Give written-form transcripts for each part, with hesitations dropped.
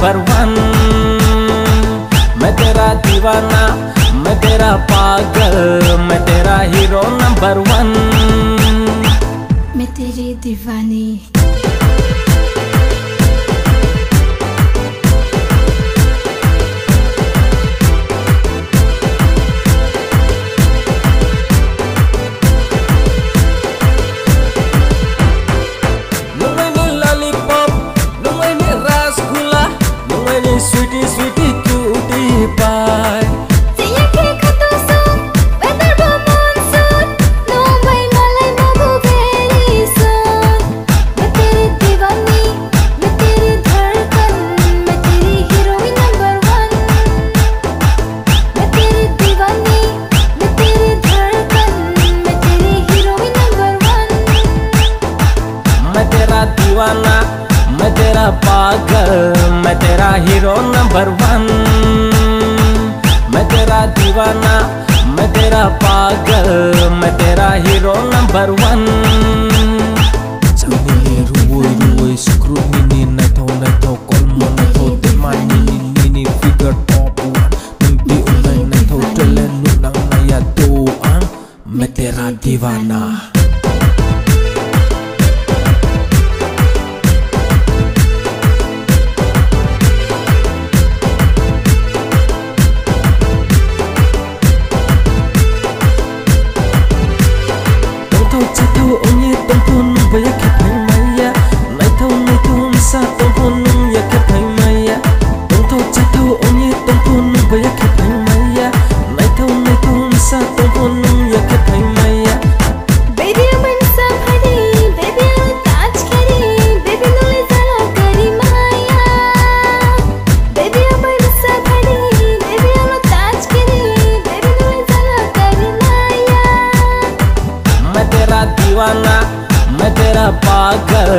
Number one. मैं तेरा दीवाना, मैं तेरा पागल, मैं तेरा हीरो नंबर वन। मैं तेरी दीवानी। Sweetie, sweetie, cutie pie. Saya kata so, weather monsoon. No way, malay mabu very soon. मैं तेरी दीवानी, मैं तेरी धड़कन, मैं तेरी heroine number one. मैं तेरी दीवानी, मैं तेरी धड़कन, मैं तेरी heroine number one. मैं तेरा दीवाना, मैं तेरा पागल, मैं तेरा हीरो नंबर वन। मैं तेरा दीवाना, मैं तेरा पागल, मैं तेरा hero number one. Nini ruwoy ruwoy screw nini naitaw kolmo naitaw tema nini figure top one. Nindi unay naitaw talen nunang nayatuang. मैं तेरा दीवाना। Onye tompon baya kepai maya, naitau sa tompon ya kepai maya. Tonto chatau onye tompon baya kepai maya, naitau sa tompon ya kepai maya. Baby aman samhari, baby touch kari, baby nole zala kari maya. Baby aman samhari, baby touch kari, baby nole zala kari maya. मैं तेरा दीवाना, मैं तेरा पागल,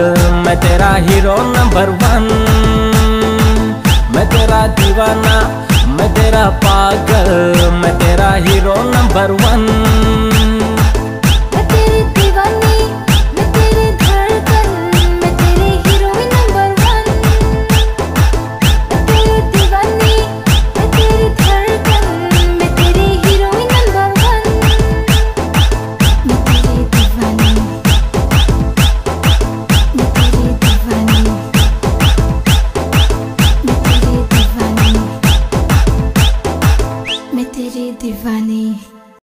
मैं तेरा hero number one. मैं तेरा दीवाना, मैं तेरा पागल, मैं तेरा हीरो नंबर वन।